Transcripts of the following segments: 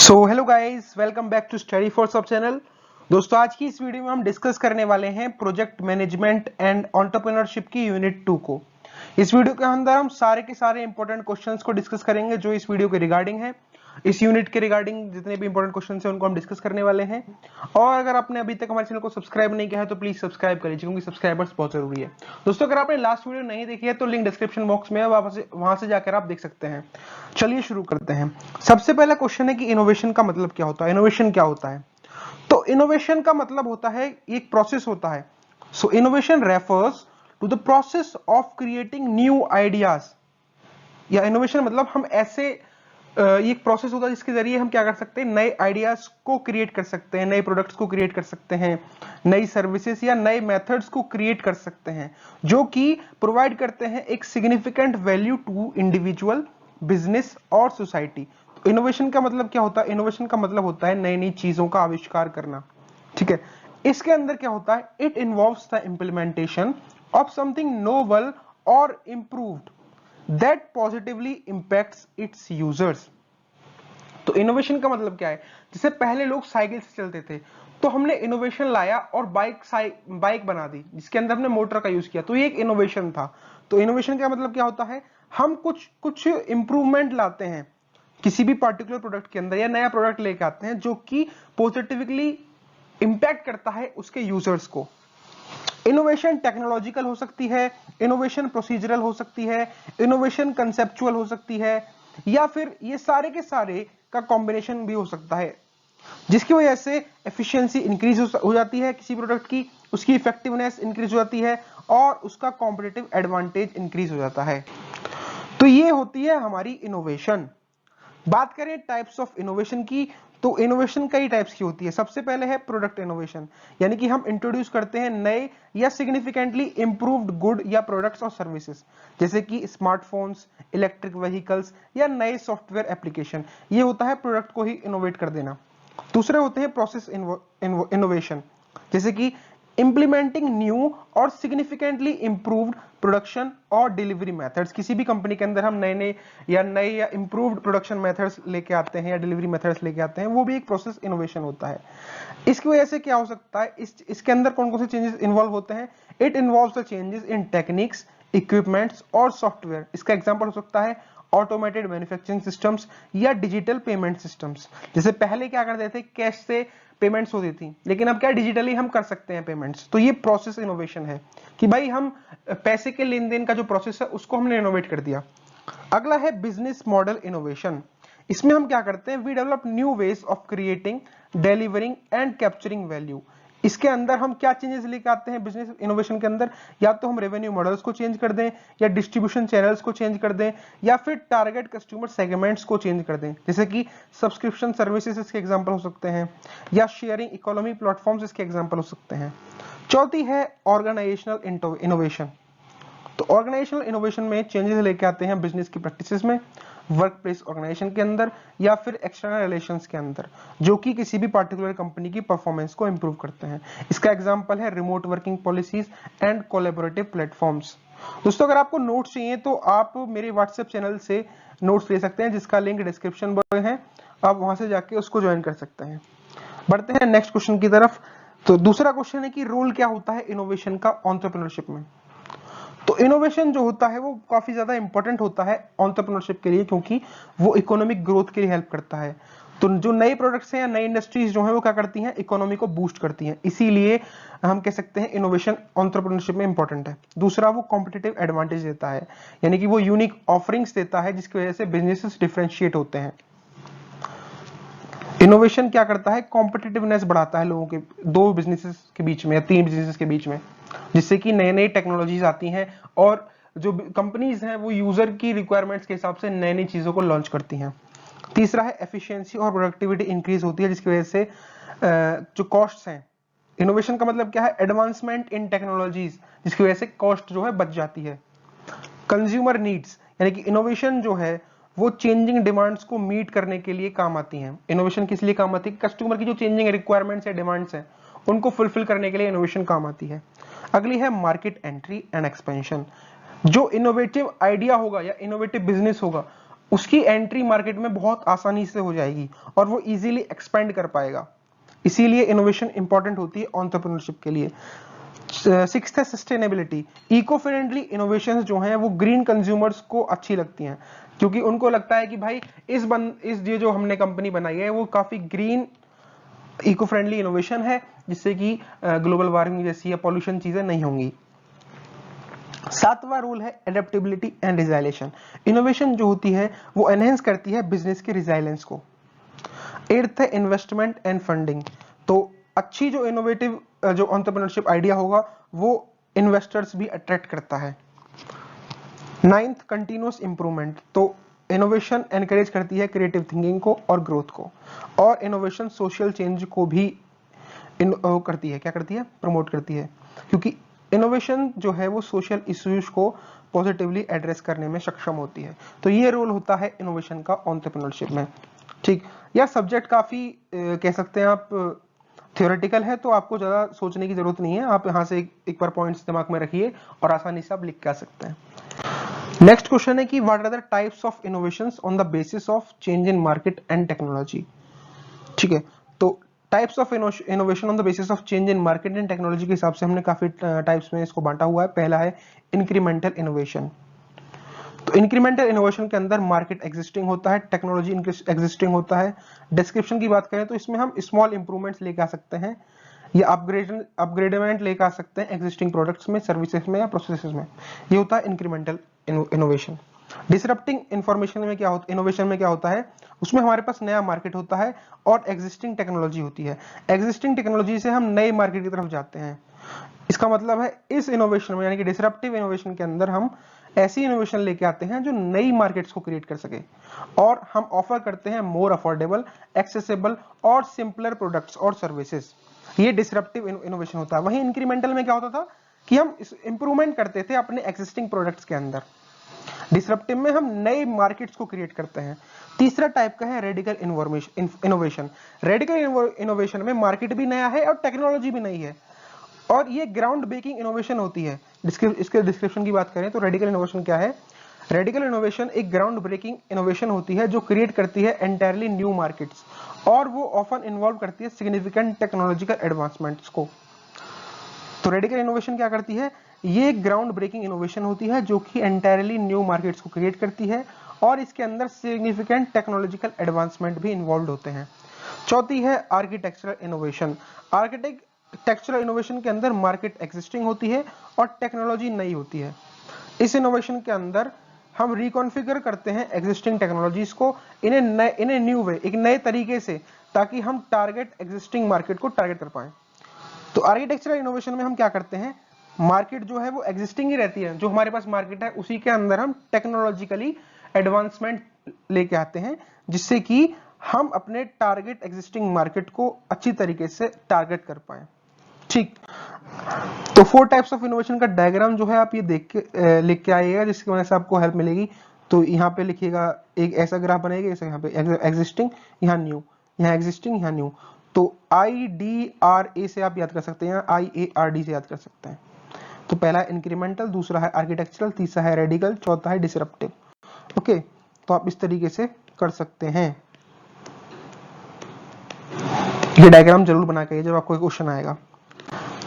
So hello guys, welcome back to study for सब channel. दोस्तों, आज की इस वीडियो में हम डिस्कस करने वाले हैं प्रोजेक्ट मैनेजमेंट एंड एंटरप्रेन्योरशिप की यूनिट 2 को। इस वीडियो के अंदर हम सारे के सारे इंपॉर्टेंट क्वेश्चंस को डिस्कस करेंगे जो इस वीडियो के रिगार्डिंग है। इस यूनिट के रिगार्डिंग जितने भी इंपॉर्टेंट क्वेश्चन हैं उनको हम डिस्कस करने वाले हैं। और अगर आपने अभी तक हमारे चैनल को सब्सक्राइब नहीं किया है तो प्लीज सब्सक्राइब कर लीजिए, क्योंकि सब्सक्राइबर्स बहुत जरूरी है। दोस्तों, अगर आपने लास्ट वीडियो नहीं देखी है तो लिंक डिस्क्रिप्शन बॉक्स में है, वहां से जाकर आप देख सकते हैं। चलिए शुरू करते हैं। सबसे पहला क्वेश्चन है कि इनोवेशन का मतलब क्या होता है। इनोवेशन क्या होता है? तो इनोवेशन का मतलब होता है एक प्रोसेस होता है। So innovation refers to the process of creating new ideas. या इनोवेशन मतलब हम ऐसे ये एक प्रोसेस होता है जिसके जरिए हम क्या कर सकते हैं, नए आइडियाज को क्रिएट कर सकते हैं, नए प्रोडक्ट्स को क्रिएट कर सकते हैं, नई सर्विसेज या नए मेथड्स को क्रिएट कर सकते हैं जो कि प्रोवाइड करते हैं एक significant value to individual, business और सोसाइटी। इनोवेशन का मतलब क्या होता है? इनोवेशन का मतलब होता है नई नई चीजों का आविष्कार करना। ठीक है, इसके अंदर क्या होता है? It involves the implementation of something novel or improved that positively impacts its users। तो इनोवेशन का मतलब क्या है? जैसे पहले लोग साइकिल से चलते थे, तो हमने इनोवेशन लाया और बाइक बना दी जिसके अंदर हमने मोटर का यूज किया, तो ये एक इनोवेशन था। तो इनोवेशन का मतलब क्या होता है? हम कुछ कुछ इंप्रूवमेंट लाते हैं किसी भी पर्टिकुलर प्रोडक्ट के अंदर, या नया प्रोडक्ट लेके आते हैं जो कि पॉजिटिवली इंपैक्ट करता है उसके यूजर्स को। इनोवेशन टेक्नोलॉजिकल हो सकती है, इनोवेशन प्रोसीजरल हो सकती है, इनोवेशन कंसेप्चुअल हो सकती है, या फिर ये सारे के सारे का कॉम्बिनेशन भी हो सकता है, जिसकी वजह से एफिशिएंसी इंक्रीज हो जाती है किसी प्रोडक्ट की, उसकी इफेक्टिवनेस इंक्रीज हो जाती है और उसका कॉम्पिटिटिव एडवांटेज इंक्रीज हो जाता है। तो ये होती है हमारी इनोवेशन। बात करें टाइप्स ऑफ इनोवेशन की, तो इनोवेशन कई टाइप्स की होती है। सबसे पहले है प्रोडक्ट इनोवेशन, यानी कि हम इंट्रोड्यूस करते हैं नए या सिग्निफिकेंटली इंप्रूव्ड गुड या प्रोडक्ट्स और सर्विसेज, जैसे कि स्मार्टफोन्स, इलेक्ट्रिक व्हीकल्स या नए सॉफ्टवेयर एप्लीकेशन। ये होता है प्रोडक्ट को ही इनोवेट कर देना। दूसरे होते हैं प्रोसेस इनोवेशन, जैसे कि इंप्लीमेंटिंग न्यू और सिग्निफिकेंटली इंप्रूव्ड प्रोडक्शन और डिलीवरी मेथड्स। किसी भी कंपनी के अंदर हम नए या इंप्रूव्ड प्रोडक्शन मेथड्स लेके आते हैं या डिलीवरी मेथड्स लेके आते हैं, वो भी एक प्रोसेस इनोवेशन होता है। इसकी वजह से क्या हो सकता है? इसके अंदर कौन कौन से चेंजेस इन्वॉल्व होते हैं? It involves the changes in techniques, equipments और सॉफ्टवेयर। इसका एग्जांपल हो सकता है ऑटोमेटेड मैन्युफैक्चरिंग सिस्टम्स या डिजिटल पेमेंट सिस्टम्स। जैसे पहले क्या करते थे, कैश से पेमेंट्स होती थी, लेकिन अब क्या डिजिटली हम कर सकते हैं पेमेंट्स। तो ये प्रोसेस इनोवेशन है कि भाई हम पैसे के लेन देन का जो प्रोसेस है उसको हमने इनोवेट कर दिया। अगला है बिजनेस मॉडल इनोवेशन। इसमें हम क्या करते हैं? We develop new ways of creating, delivering and capturing value. इसके अंदर हम क्या चेंजेस लेके आते हैं बिजनेस इनोवेशन के अंदर? या तो हम रेवेन्यू मॉडल्स को चेंज कर दें, या डिस्ट्रीब्यूशन चैनल्स को चेंज कर दें, या फिर टारगेट कस्टमर सेगमेंट्स को चेंज कर दें, जैसे कि सब्सक्रिप्शन सर्विसेज इसके एग्जांपल हो सकते हैं, या शेयरिंग इकोनॉमी प्लेटफॉर्म्स इसके एग्जांपल हो सकते हैं। चौथी है ऑर्गेनाइजेशनल इनोवेशन। तो ऑर्गेनाइजेशनल इनोवेशन में चेंजेस लेके आते हैं बिजनेस की प्रैक्टिसेस में, वर्क प्लेस ऑर्गेनाइजेशन के अंदर या फिर एक्सटर्नल रिलेशंस के अंदर, जो कि किसी भी पार्टिकुलर कंपनी की परफॉर्मेंस को इंप्रूव करते हैं। इसका एग्जांपल है remote working policies and collaborative platforms. दोस्तों, अगर आपको नोट्स चाहिए तो आप मेरे व्हाट्सएप चैनल से नोट्स ले सकते हैं, जिसका लिंक डिस्क्रिप्शन में है, आप वहां से जाके उसको ज्वाइन कर सकते हैं। बढ़ते हैं नेक्स्ट क्वेश्चन की तरफ। तो दूसरा क्वेश्चन है कि रोल क्या होता है इनोवेशन का एंटरप्रेन्योरशिप में। तो इनोवेशन जो होता है वो काफी ज्यादा इंपॉर्टेंट होता है एंटरप्रेन्योरशिप के लिए, क्योंकि वो इकोनॉमिक ग्रोथ के लिए हेल्प करता है। तो जो नए प्रोडक्ट्स हैं या नई इंडस्ट्रीज जो है वो क्या करती हैं? इकोनॉमी को बूस्ट करती हैं। इसीलिए हम कह सकते हैं इनोवेशन एंटरप्रेन्योरशिप में इंपॉर्टेंट है। दूसरा, वो कॉम्पिटिटिव एडवांटेज देता है, यानी कि वो यूनिक ऑफरिंग्स देता है जिसकी वजह से बिजनेसेस डिफरेंशिएट होते हैं। इनोवेशन क्या करता है? कॉम्पिटिटिवनेस बढ़ाता है लोगों के, दो बिजनेसेस के बीच में या तीन बिजनेसेस के बीच में, जिससे कि नई नई टेक्नोलॉजीज आती हैं और जो कंपनीज हैं वो यूजर की रिक्वायरमेंट्स के हिसाब से नई नई चीजों को लॉन्च करती हैं। तीसरा है एफिशिएंसी और प्रोडक्टिविटी इंक्रीज होती है, जिसकी वजह से जो कॉस्ट्स हैं, इनोवेशन का मतलब क्या है? एडवांसमेंट इन टेक्नोलॉजीज, जिसकी वजह से कॉस्ट जो है बच जाती है। कंज्यूमर नीड्स, यानी कि इनोवेशन जो है वो चेंजिंग डिमांड्स को मीट करने के लिए काम आती हैं। इनोवेशन किस लिए काम आती है? कस्टमर की जो चेंजिंग रिक्वायरमेंट्स है, डिमांड्स हैं, उनको फुलफिल करने के लिए इनोवेशन काम आती है। अगली है मार्केट एंट्री एंड एक्सपेंशन। जो इनोवेटिव आइडिया होगा या इनोवेटिव बिजनेस होगा उसकी एंट्री मार्केट में बहुत आसानी से हो जाएगी और वो इजीली एक्सपेंड कर पाएगा। इसीलिए इनोवेशन इंपॉर्टेंट होती है एंटरप्रेन्योरशिप के लिए। सिक्स्थ है सस्टेनेबिलिटी। इको फ्रेंडली इनोवेशंस जो हैं वो ग्रीन कंज्यूमर्स को अच्छी लगती हैं, क्योंकि उनको लगता है कि भाई इस ये जो हमने कंपनी बनाई है वो काफी ग्रीन इको फ्रेंडली इनोवेशन है, जिससे कि ग्लोबल वार्मिंग जैसी या पॉल्यूशन चीजें नहीं होंगी। सातवां रूल है एडेप्टेबिलिटी एंड रिजाइलेशन। इनोवेशन जो होती है वो एनहेंस करती है बिजनेस के रिजाइलेंस को। एट्थ है इन्वेस्टमेंट एंड फंडिंग। तो अच्छी जो इनोवेटिव जो एंटरप्रेन्योरशिप आइडिया होगा वो इन्वेस्टर्स भी अट्रैक्ट करता है। Ninth continuous improvement. तो इनोवेशन एनकरेज करती है क्रिएटिव थिंकिंग को और ग्रोथ को, और इनोवेशन सोशल चेंज को भी करती है, क्या करती है, प्रमोट करती है, क्योंकि इनोवेशन जो है वो सोशल इश्यूज को पॉजिटिवली एड्रेस करने में सक्षम होती है। तो ये रोल होता है इनोवेशन का एंटरप्रेन्योरशिप में। ठीक, यह सब्जेक्ट काफी कह सकते हैं आप थ्योरेटिकल है, तो आपको ज्यादा सोचने की जरूरत नहीं है। आप यहाँ से एक बार पॉइंट्स दिमाग में रखिए और आसानी से आप लिख के आ सकते हैं। नेक्स्ट क्वेश्चन है कि what are the types of innovations on the basis of change in market and technology. ठीक है, तो types of innovation on the basis of change in market and technology के हिसाब से हमने काफी टाइप्स में इसको बांटा हुआ है। पहला है इंक्रीमेंटल इनोवेशन। तो इंक्रीमेंटल इनोवेशन के अंदर मार्केट एग्जिस्टिंग होता है, टेक्नोलॉजी एग्जिस्टिंग होता है। डिस्क्रिप्शन की बात करें तो इसमें हम स्मॉल इंप्रूवमेंट्स लेके आ सकते हैं या अपग्रेडमेंट लेके आ सकते हैं एग्जिस्टिंग प्रोडक्ट्स में, सर्विसेज में या प्रोसेसेस में। ये होता है इंक्रीमेंटल इनोवेशन। डिसरप्टिंग इंफॉर्मेशन में क्या होता है, इनोवेशन में क्या होता है, उसमें हमारे पास नया मार्केट होता है और एग्जिस्टिंग टेक्नोलॉजी होती है। एग्जिस्टिंग टेक्नोलॉजी से हम नए मार्केट की तरफ जाते हैं। इसका मतलब है इस इनोवेशन में यानी कि डिसरप्टिव इनोवेशन के अंदर हम ऐसी इनोवेशन लेके आते हैं जो नई मार्केट्स को क्रिएट कर सके, और हम ऑफर करते हैं मोर अफोर्डेबल, एक्सेसिबल और सिंपलर प्रोडक्ट्स और सर्विसेज। ये डिसरप्टिव इनोवेशन होता है। वहीं इंक्रीमेंटल में क्या होता था कि हम इंप्रूवमेंट करते थे अपने एक्जिस्टिंग प्रोडक्ट्स के अंदर। डिसरप्टिव में हम नए मार्केट्स को क्रिएट करते हैं। तीसरा टाइप का है रेडिकल इनोवेशन। रेडिकल इनोवेशन में मार्केट भी नया है और टेक्नोलॉजी भी नई है, और ये ग्राउंड ब्रेकिंग इनोवेशन होती है। इसके डिस्क्रिप्शन की बात करें तो रेडिकल इनोवेशन क्या है। रेडिकल इनोवेशन एक ग्राउंड ब्रेकिंग इनोवेशन होती है जो क्रिएट करती है एंटायरली न्यू मार्केट्स, और वो ऑफन इन्वॉल्व करती है सिग्निफिकेंट टेक्नोलॉजिकल एडवांसमेंट्स को। तो रेडिकल इनोवेशन क्या करती है, ये एक ग्राउंड ब्रेकिंग इनोवेशन होती है जो कि एंटायरली न्यू मार्केट्स को क्रिएट करती है, और इसके अंदर सिग्निफिकेंट टेक्नोलॉजिकल एडवांसमेंट भी इन्वॉल्व होते हैं। चौथी है आर्किटेक्चरल इनोवेशन। आर्किटेक्चरल इनोवेशन के अंदर मार्केट एग्जिस्टिंग होती है और टेक्नोलॉजी नई होती है। इस इनोवेशन के अंदर हम रिकॉन्फ़िगर करते हैं एग्जिस्टिंग टेक्नोलॉजीज को इन न्यू वे, एक नए तरीके से, ताकि हम टारगेट एग्जिस्टिंग मार्केट को टारगेट कर पाएं। तो आर्किटेक्चरल इनोवेशन में हम क्या करते हैं, मार्केट जो है वो एग्जिस्टिंग ही रहती है, जो हमारे पास मार्केट है उसी के अंदर हम टेक्नोलॉजिकली एडवांसमेंट लेके आते हैं, जिससे कि हम अपने टारगेट एग्जिस्टिंग मार्केट को अच्छी तरीके से टारगेट कर पाए। ठीक, तो 4 टाइप्स ऑफ इनोवेशन का डायग्राम जो है आप ये देख के लिख के आइएगा, जिसकी वजह से आपको हेल्प मिलेगी। तो यहाँ पे लिखिएगा, एक ऐसा ग्राफ बनाइएगा, जैसे यहाँ पे एग्जिस्टिंग, यहाँ न्यू, यहाँ एग्जिस्टिंग, यहाँ न्यू। तो IDRA से आप याद कर सकते हैं, IARD से याद कर सकते हैं। तो पहला है इंक्रीमेंटल, दूसरा है आर्किटेक्चरल, तीसरा है रेडिकल, चौथा है डिसरप्टिव। ओके, तो आप इस तरीके से कर सकते हैं। ये डायग्राम जरूर बना के जब आपको क्वेश्चन आएगा।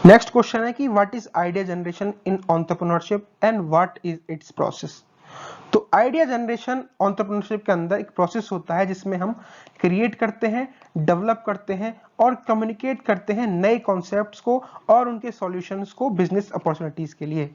नेक्स्ट क्वेश्चन है कि what is idea generation in entrepreneurship and what is it's process. तो आइडिया जनरेशन एंटरप्रेन्योरशिप के अंदर एक प्रोसेस होता है जिसमें हम क्रिएट करते हैं, डेवलप करते हैं और कम्युनिकेट करते हैं नए कॉन्सेप्ट्स को और उनके सॉल्यूशंस को बिजनेस अपॉर्चुनिटीज के लिए।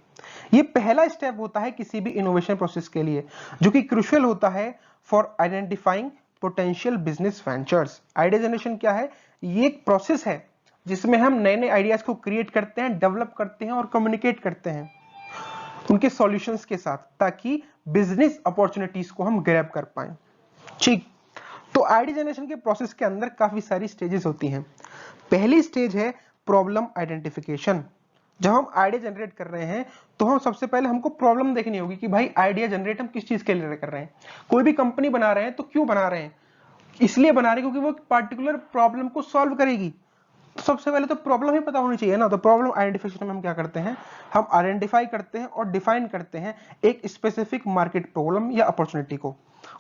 ये पहला स्टेप होता है किसी भी इनोवेशन प्रोसेस के लिए, जो कि क्रूशियल होता है for identifying potential business ventures. Idea generation क्या है, ये एक प्रोसेस है जिसमें हम नए नए आइडियाज को क्रिएट करते हैं, डेवलप करते हैं और कम्युनिकेट करते हैं उनके सॉल्यूशंस के साथ, ताकि बिजनेस अपॉर्चुनिटीज को हम ग्रैब कर पाएं। ठीक, तो आइडिया जनरेशन के प्रोसेस के अंदर काफी सारी स्टेजेस होती हैं। पहली स्टेज है प्रॉब्लम आइडेंटिफिकेशन। जब हम आइडिया जनरेट कर रहे हैं तो हम सबसे पहले हमको प्रॉब्लम देखनी होगी कि भाई आइडिया जनरेट हम किस चीज के लिए कर रहे हैं। कोई भी कंपनी बना रहे हैं तो क्यों बना रहे हैं, इसलिए बना रहे हैं क्योंकि वो एक पार्टिकुलर प्रॉब्लम को सॉल्व करेगी। तो सबसे पहले तो प्रॉब्लम ही पता होनी चाहिए ना। तो प्रॉब्लम आइडेंटिफिकेशन में हम क्या करते हैं, हम आइडेंटिफाई करते हैं और डिफाइन करते हैं एक स्पेसिफिक मार्केट प्रॉब्लम या अपॉर्चुनिटी को।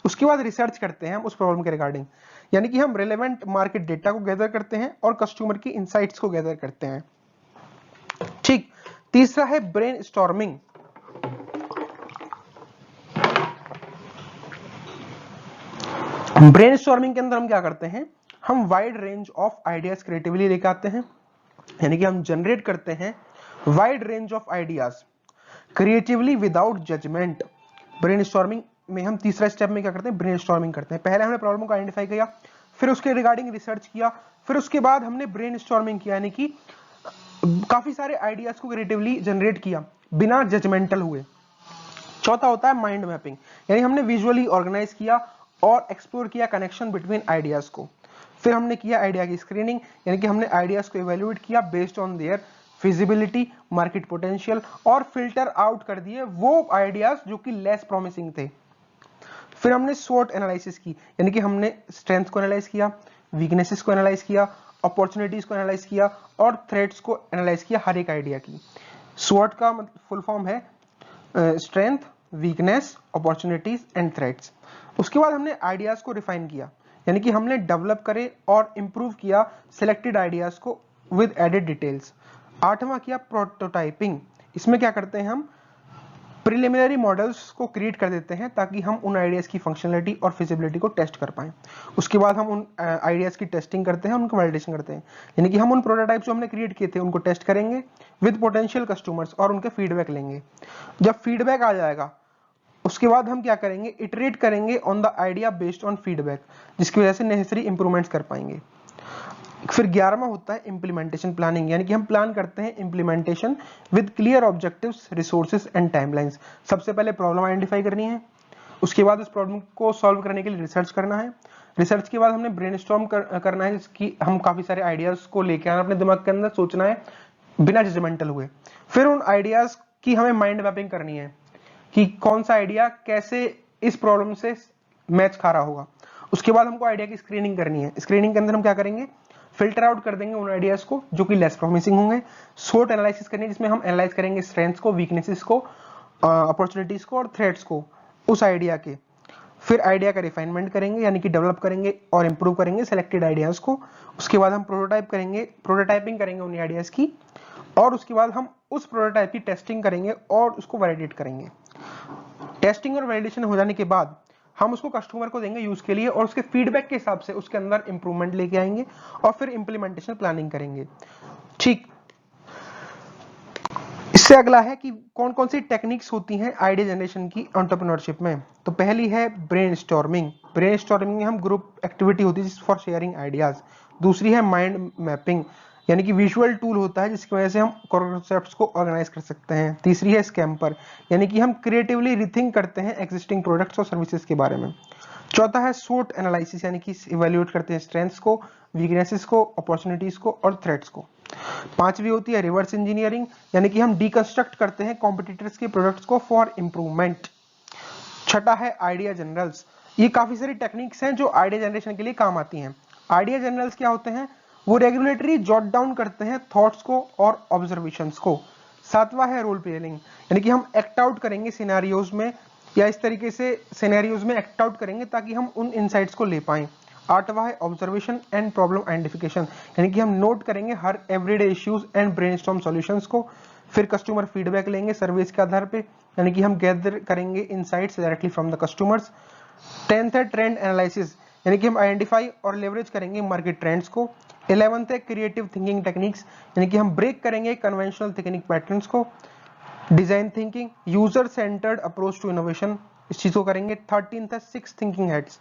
उसके बाद रिसर्च करते हैं हम उस प्रॉब्लम के रिगार्डिंग, यानी कि हम रिलेवेंट मार्केट डेटा को गैदर करते हैं और कस्टमर की इनसाइट्स को गैदर करते हैं। ठीक। तीसरा है ब्रेन स्टॉर्मिंग। ब्रेन स्टॉर्मिंग के अंदर हम क्या करते हैं, हम wide range of ideas creatively लेके आते हैं, यानी कि हम जनरेट करते हैं wide range of ideas creatively without judgement. Brainstorming में हम तीसरा स्टेप में क्या करते हैं, ब्रेनस्टॉर्मिंग करते हैं। पहले हमने प्रॉब्लम को आइडेंटिफाई किया, फिर उसके रिगार्डिंग रिसर्च किया, फिर उसके बाद हमने ब्रेनस्टॉर्मिंग किया, यानी कि काफी सारे आइडियाज को क्रिएटिवली जनरेट किया बिना जजमेंटल हुए। चौथा होता है माइंड मैपिंग, यानी हमने विजुअली ऑर्गेनाइज किया और एक्सप्लोर किया कनेक्शन बिटवीन आइडियाज को। फिर हमने किया आइडिया की स्क्रीनिंग, यानी कि हमने आइडियाज को इवेल्युएट किया based on their feasibility, market potential, और फिल्टर आउट कर दिए वो आइडियाज जो कि लेस प्रॉमिसिंग थे। फिर हमने स्वॉट एनालिसिस की, यानी कि हमने स्ट्रेंथ को एनालाइज किया, वीकनेसेस को एनालाइज किया, अपॉर्चुनिटीज को एनालाइज किया और थ्रेट्स को एनालाइज किया हर एक आइडिया की। स्वॉट का फुल फॉर्म है strength, weakness, opportunities and threats. उसके बाद हमने आइडियाज को रिफाइन किया, यानी कि हमने डेवलप करे और इंप्रूव किया सिलेक्टेड आइडियाज को विद एडेड डिटेल्स। आठवां किया प्रोटोटाइपिंग। इसमें क्या करते हैं, हम प्रिलिमिनरी मॉडल्स को क्रिएट कर देते हैं ताकि हम उन आइडियाज की फंक्शनलिटी और फिजिबिलिटी को टेस्ट कर पाएं। उसके बाद हम उन आइडियाज की टेस्टिंग करते हैं, उनको वैलिडेशन करते हैं, यानी कि हम उन प्रोटोटाइप जो हमने क्रिएट किए थे उनको टेस्ट करेंगे विद पोटेंशियल कस्टमर्स और उनके फीडबैक लेंगे। जब फीडबैक आ जाएगा उसके बाद हम क्या करेंगे, इटरेट करेंगे on the idea based on feedback, जिसकी वजह से नेसेसरी इंप्रूवमेंट्स कर पाएंगे। फिर 11वां होता है इंप्लीमेंटेशन प्लानिंग, यानी कि हम प्लान करते हैं implementation with clear objectives, resources and timelines. सबसे पहले प्रॉब्लम आइडेंटिफाई करनी है, उसके बाद उस प्रॉब्लम को सॉल्व करने के लिए रिसर्च करना है, रिसर्च के बाद हमने ब्रेनस्टॉर्म करना है, जिसकी हम काफी सारे आइडियाज को लेकर आना अपने दिमाग के अंदर, सोचना है बिना जजमेंटल हुए। फिर उन आइडियाज की हमें माइंड मैपिंग करनी है कि कौन सा आइडिया कैसे इस प्रॉब्लम से मैच खा रहा होगा। उसके बाद हमको आइडिया की स्क्रीनिंग करनी है। स्क्रीनिंग के अंदर हम क्या करेंगे, फिल्टर आउट कर देंगे उन आइडियाज को जो कि लेस प्रॉमिसिंग होंगे। सोर्ट एनालिसिस करनी है, जिसमें हम एनालाइज करेंगे स्ट्रेंथ्स को, वीकनेसेस को, अपॉर्चुनिटीज को और थ्रेट्स को उस आइडिया के। फिर आइडिया का रिफाइनमेंट करेंगे, यानी कि डेवलप करेंगे और इंप्रूव करेंगे सिलेक्टेड आइडियाज को। उसके बाद हम प्रोटोटाइपिंग करेंगे उन आइडियाज की, और उसके बाद हम उस प्रोटोटाइप की टेस्टिंग करेंगे और उसको वैलिडेट करेंगे। टेस्टिंग और वैलिडेशन हो जाने के बाद हम उसको कस्टमर को देंगे यूज के लिए, और उसके फीडबैक के हिसाब से उसके अंदर इंप्रूवमेंट लेके आएंगे और फिर इंप्लीमेंटेशन प्लानिंग करेंगे। ठीक। इससे अगला है कि कौन कौन सी टेक्निक्स होती हैं आइडिया जनरेशन की एंटरप्रेन्योरशिप में। तो पहली है ब्रेनस्टॉर्मिंग। ब्रेनस्टॉर्मिंग में हम ग्रुप एक्टिविटी होती है फॉर शेयरिंग आइडियाज। दूसरी है माइंड मैपिंग, यानी कि विजुअल टूल होता है जिसकी वजह से हम कॉन्सेप्ट्स को ऑर्गेनाइज कर सकते हैं। तीसरी है स्कैम्पर, यानी कि हम क्रिएटिवली रिथिंक करते हैं एग्जिस्टिंग प्रोडक्ट्स और सर्विसेज के बारे में। चौथा है स्वॉट एनालिसिस, यानी कि इवैल्यूएट करते हैं स्ट्रेंथ्स को, वीकनेसेस को, अपॉर्चुनिटीज को और थ्रेट्स को। पांचवी होती है रिवर्स इंजीनियरिंग, यानी कि हम डिकंस्ट्रक्ट करते हैं कॉम्पिटिटर्स के प्रोडक्ट्स को फॉर इंप्रूवमेंट। छठा है आइडिया जनरल्स। ये काफी सारी टेक्निक्स हैं जो आइडिया जनरेशन के लिए काम आती हैं। आइडिया जनरल्स क्या होते हैं, वो रेगुलेटरी जॉट डाउन करते हैं थॉट्स को और ऑब्जर्वेशंस को। सातवां है रोल प्लेइंग, यानी कि हम एक्ट आउट करेंगे सिनेरियोज में, या इस तरीके से सिनेरियोज में एक्ट आउट करेंगे ताकि हम उन इनसाइट्स को ले पाएं। आठवां है ऑब्जर्वेशन एंड प्रॉब्लम आइडेंटिफिकेशन, यानी कि हम नोट करेंगे हर everyday issues and brainstorm solutions को। फिर कस्टमर फीडबैक लेंगे सर्विस के आधार पे, यानी कि हम गैदर करेंगे insights directly from the customers. 10th है ट्रेंड एनालिसिस, यानी कि हम आइडेंटिफाई और लेवरेज करेंगे मार्केट ट्रेंड्स को। 11th है क्रिएटिव थिंकिंग टेक्निक्स, यानी कि हम ब्रेक करेंगे कन्वेंशनल थिंकिंग पैटर्न्स को। Design thinking, user centred approach to innovation, इस चीज को करेंगे। 13th है 6 थिंकिंग हेड्स,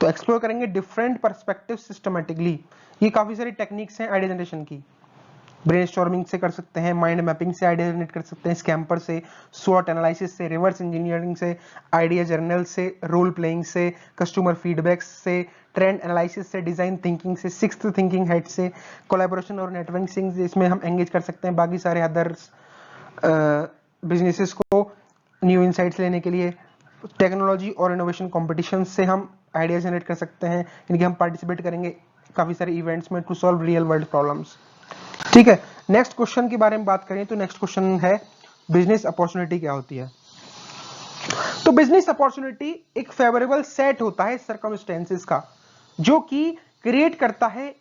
तो एक्सप्लोर करेंगे डिफरेंट पर्सपेक्टिव सिस्टमैटिकली। ये काफी सारी टेक्निक्स हैं आइडिया जनरेशन की। ब्रेनस्टॉर्मिंग से कर सकते हैं, माइंड मैपिंग से आइडिया जनरेट कर सकते हैं, स्कैम्पर से, स्वॉट एनालिसिस से, रिवर्स इंजीनियरिंग से, आइडिया जर्नल से, रोल प्लेइंग से, कस्टमर फीडबैक से, ट्रेंड एनालिसिस से, डिजाइन थिंकिंग से, 6th थिंकिंग हेड से, कोलैबोरेशन और नेटवर्किंग से, इसमें हम एंगेज कर सकते हैं बाकी सारे अदर्स बिजनेसेस को न्यू इनसाइट्स लेने के लिए। टेक्नोलॉजी और इनोवेशन कॉम्पिटिशन से हम आइडिया जनरेट कर सकते हैं, यानी कि हम पार्टिसिपेट करेंगे काफी सारे इवेंट्स में to solve real world problems. ठीक है, नेक्स्ट क्वेश्चन के बारे में बात करें तो नेक्स्ट क्वेश्चन है बिजनेस अपॉर्चुनिटी क्या होती है। तो बिजनेस अपॉर्चुनिटी एक फेवरेबल सेट होता है सर्कमस्टेंसेस का जो कि क्रिएट करता है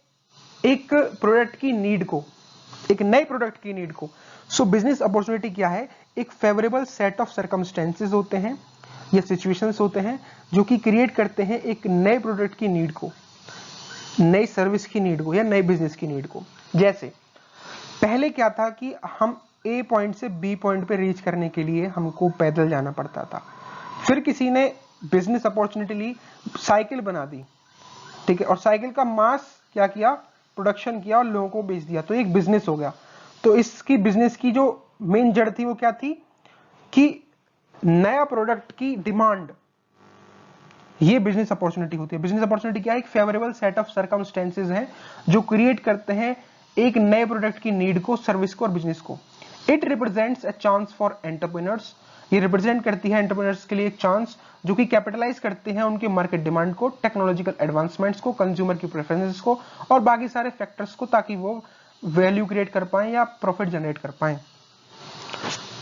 एक प्रोडक्ट की नीड को, एक नए प्रोडक्ट की नीड को। सो बिजनेस अपॉर्चुनिटी क्या है, एक फेवरेबल सेट ऑफ सर्कमस्टेंसेस होते हैं या सिचुएशंस होते हैं जो कि क्रिएट करते हैं एक नए प्रोडक्ट की नीड को, नई सर्विस की नीड को या नए बिजनेस की नीड को। जैसे पहले क्या था कि हम ए पॉइंट से बी पॉइंट पे रीच करने के लिए हमको पैदल जाना पड़ता था, फिर किसी ने बिजनेस अपॉर्चुनिटी ली, साइकिल बना दी, ठीक है, और साइकिल का मास क्या किया, प्रोडक्शन किया और लोगों को बेच दिया, तो एक बिजनेस हो गया। तो इसकी बिजनेस की जो मेन जड़ थी वो क्या थी कि नया प्रोडक्ट की डिमांड, ये बिजनेस अपॉर्चुनिटी होती है। बिजनेस अपॉर्चुनिटी क्या है, एक फेवरेबल सेट ऑफ सर्कमस्टेंसेस हैं जो क्रिएट करते हैं एक नए प्रोडक्ट की नीड को, सर्विस को और बिजनेस को। It represents a chance for entrepreneurs, ये रिप्रेजेंट करती है एंटरप्रेन्योर्स के लिए एक चांस जो कि कैपिटलाइज करते हैं उनके मार्केट डिमांड को, टेक्नोलॉजिकल एडवांसमेंट्स को, कंज्यूमर की प्रेफरेंसेस को और बाकी सारे फैक्टर्स को, ताकि वो वैल्यू क्रिएट कर पाए या प्रॉफिट जनरेट कर पाए।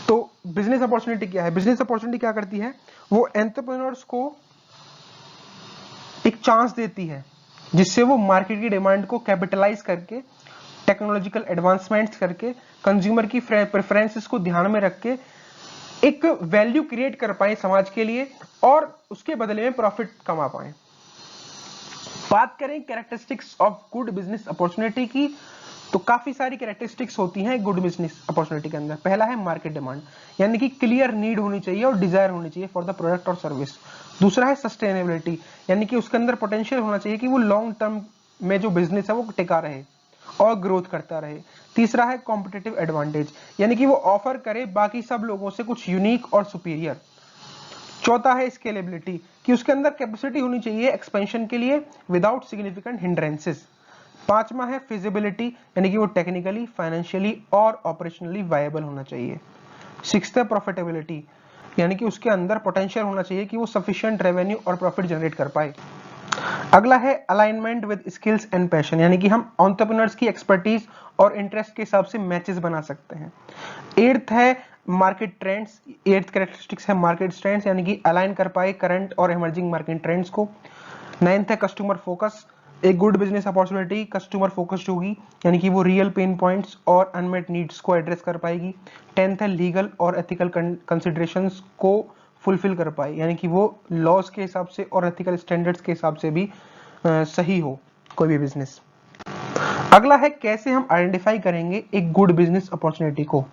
तो बिजनेस अपॉर्चुनिटी क्या है, बिजनेस अपॉर्चुनिटी क्या करती है, वो एंटरप्रेन्योर्स को एक चांस देती है जिससे वो मार्केट की डिमांड को कैपिटलाइज करके, टेक्नोलॉजिकल एडवांसमेंट्स करके, कंज्यूमर की प्रेफरेंसेस को ध्यान में रख के एक वैल्यू क्रिएट कर पाए समाज के लिए और उसके बदले में प्रॉफिट कमा पाए। बात करें characteristics of good business opportunity की, तो काफी सारी कैरेक्टरिस्टिक्स होती हैं गुड बिजनेस अपॉर्चुनिटी के अंदर। पहला है मार्केट डिमांड, यानी कि क्लियर नीड होनी चाहिए और डिजायर होनी चाहिए फॉर द प्रोडक्ट और सर्विस। दूसरा है सस्टेनेबिलिटी, यानी कि उसके अंदर पोटेंशियल होना चाहिए कि वो लॉन्ग टर्म में जो बिजनेस है वो टिका रहे और ग्रोथ करता रहे। तीसरा है कॉम्पिटिटिव एडवांटेज, यानी कि वो ऑफर करे बाकी सब लोगों से कुछ यूनिक और सुपीरियर। चौथा है स्केलेबिलिटी, कि उसके अंदर कैपेसिटी होनी चाहिए एक्सपेंशन के लिए विदाउट सिग्निफिकेंट हिंड्रेंसेस। पांचवा है फिजिबिलिटी, यानी कि वो टेक्निकली, फाइनेंशियली और ऑपरेशनली वायबल होना चाहिए। सिक्स्थ है प्रॉफिटेबिलिटी, यानी कि उसके अंदर पोटेंशियल होना चाहिए कि वो सफिशिएंट रेवेन्यू और प्रॉफिट जनरेट कर पाए। अगला है alignment with skills and passion, यानी कि हम एंटरप्रेन्योर्स की एक्सपर्टीज और इंटरेस्ट के हिसाब से मैचेस बना सकते हैं। एट्थ है मार्केट ट्रेंड्स, एट्थ कैरेक्टरिस्टिक्स है मार्केट ट्रेंड्स, यानी कि अलाइन कर पाए करंट और इमर्जिंग मार्केट ट्रेंड्स को। नाइन्थ है कस्टमर फोकस, एक good business opportunity customer focused होगी, यानी कि वो रियल पेन पॉइंट्स और अनमेट नीड्स को एड्रेस कर पाएगी। टेंथ है लीगल और एथिकल कंसिडरेशंस को फुलफिल कर पाए, यानी कि वो लॉज के हिसाब से और एथिकल स्टैंडर्ड्स के हिसाब से भी सही हो कोई भी बिजनेस। अगला है कैसे हम आइडेंटिफाई करेंगे एक गुड बिजनेस अपॉर्चुनिटी को।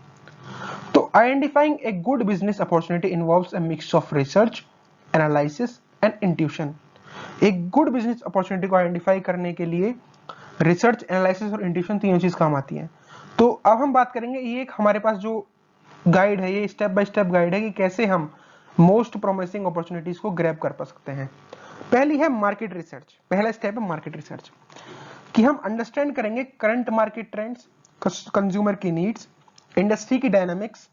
तो identifying a good business opportunity involves a mix of research, analysis and intuition. एक गुड बिजनेस अपॉर्चुनिटी को आइडेंटिफाई करने के लिए रिसर्च, एनालिसिस और इंट्यूशन तीनों चीज काम आती हैं। तो अब हम बात करेंगे, ये एक हमारे पास जो गाइड है, ये स्टेप बाय स्टेप गाइड है कि कैसे हम मोस्ट प्रोमिसिंग अपॉर्चुनिटीज को ग्रैब कर पा सकते हैं। पहली है मार्केट रिसर्च, पहला स्टेप है मार्केट रिसर्च, कि हम अंडरस्टैंड करेंगे करंट मार्केट ट्रेंड्स, कंज्यूमर की नीड्स, इंडस्ट्री की डायनामिक्स,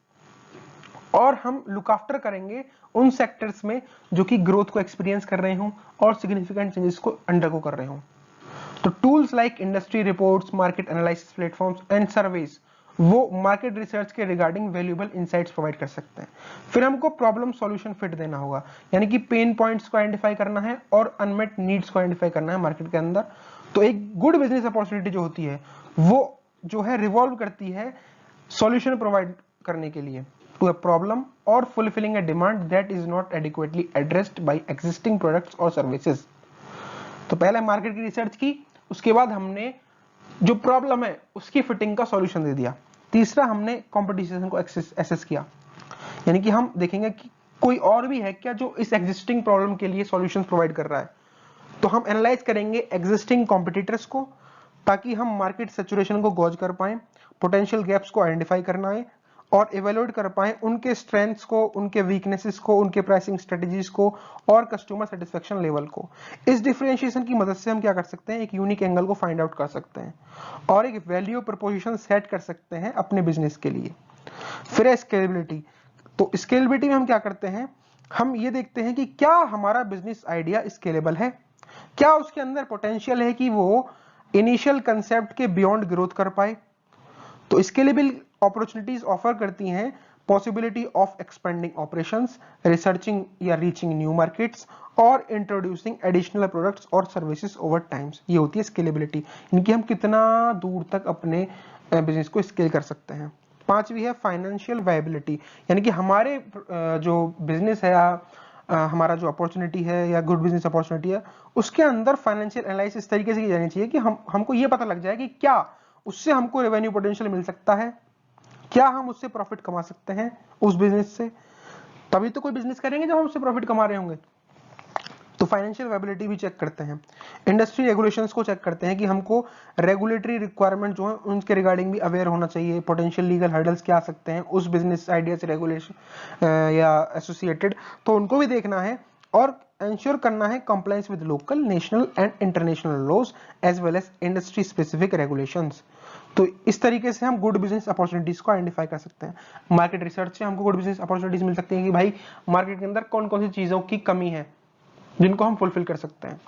और हम लुक आफ्टर करेंगे उन सेक्टर्स में जो कि ग्रोथ को एक्सपीरियंस कर रहे हों और सिग्निफिकेंट चेंजेस को अंडरगो कर रहे हों। तो tools like industry reports, market analysis platforms and surveys वो मार्केट रिसर्च के रिगार्डिंग वैल्यूएबल इनसाइट्स प्रोवाइड कर सकते हैं। फिर हमको प्रॉब्लम सॉल्यूशन फिट देना होगा, यानी कि पेन पॉइंट्स को आइडेंटिफाई करना है और अनमेट नीड्स को आइडेंटिफाई करना है मार्केट के अंदर। तो एक गुड बिजनेस अपॉर्चुनिटी जो होती है वो जो है रिवॉल्व करती है सॉल्यूशन प्रोवाइड करने के लिए टू अ प्रॉब्लम और fulfilling a demand that is not adequately addressed by existing products और सर्विसेज। तो पहले मार्केट की रिसर्च की, उसके बाद हमने जो प्रॉब्लम है उसकी फिटिंग का सॉल्यूशन दे दिया। तीसरा हमने कंपटीशन को एसेस किया, यानी कि हम देखेंगे कि कोई और भी है क्या जो इस एग्जिस्टिंग प्रॉब्लम के लिए सॉल्यूशंस प्रोवाइड कर रहा है। तो हम एनालाइज करेंगे एग्जिस्टिंग कॉम्पिटिटर्स को ताकि हम मार्केट सैचुरेशन को गॉज कर पाए, पोटेंशियल गैप्स को आइडेंटिफाई करना है और इवेल्युएट कर पाए उनके स्ट्रेंथ्स को, उनके वीकनेसेस को, उनके प्राइसिंग स्ट्रेटजीज को और कस्टमर सेटिस्फेक्शन लेवल को। इस डिफरेंशिएशन की मदद से हम क्या कर सकते हैं, एक यूनिक एंगल को फाइंड आउट कर सकते हैं और एक वैल्यू प्रपोजिशन सेट कर सकते हैं अपने बिजनेस के लिए। फिर है स्केलेबिलिटी। तो स्केलेबिलिटी में हम क्या करते हैं, हम ये देखते हैं कि क्या हमारा बिजनेस आइडिया स्केलेबल है, क्या उसके अंदर पोटेंशियल है कि वो इनिशियल कंसेप्ट के बियॉन्ड ग्रोथ कर पाए। तो स्केलेबल अपॉर्चुनिटीज ऑफर करती हैं possibility of expanding operations, researching या रीचिंग न्यू मार्केट्स और इंट्रोड्यूसिंग एडिशनल प्रोडक्ट्स और सर्विसेज ओवर टाइम्स। ये होती है स्केलेबिलिटी, इनकी हम कितना दूर तक अपने बिजनेस को स्केल कर सकते हैं। पांचवी है फाइनेंशियल वायबिलिटी, यानी कि हमारे जो बिजनेस है हमारा जो अपॉर्चुनिटी है या गुड बिजनेस अपॉर्चुनिटी है उसके अंदर फाइनेंशियल एनालिसिस इस तरीके से की जानी चाहिए कि हमको ये पता लग जाए कि क्या उससे हमको रेवेन्यू पोटेंशियल मिल सकता है, क्या हम उससे प्रॉफिट कमा सकते हैं उस बिजनेस से। तभी तो कोई बिजनेस करेंगे जब हम उससे प्रॉफिट कमा रहे होंगे। तो फाइनेंशियल वायबिलिटी भी चेक करते हैं। इंडस्ट्री रेगुलेशंस को चेक करते हैं कि हमको रेगुलेटरी रिक्वायरमेंट जो है उनके रिगार्डिंग भी अवेयर होना चाहिए, पोटेंशियल लीगल हर्डल्स क्या आ सकते हैं उस बिजनेस आइडिया से रेगुलेशन या एसोसिएटेड, तो उनको भी देखना है और इंश्योर करना है compliance with local, national and international laws as well as industry specific regulations. तो इस तरीके से हम गुड बिजनेस अपॉर्चुनिटीज को आइडेंटिफाई कर सकते हैं। मार्केट रिसर्च से हमको गुड बिजनेस अपॉर्चुनिटीज मिल सकती है कि भाई मार्केट के अंदर कौन कौन सी चीजों की कमी है जिनको हम फुलफिल कर सकते हैं,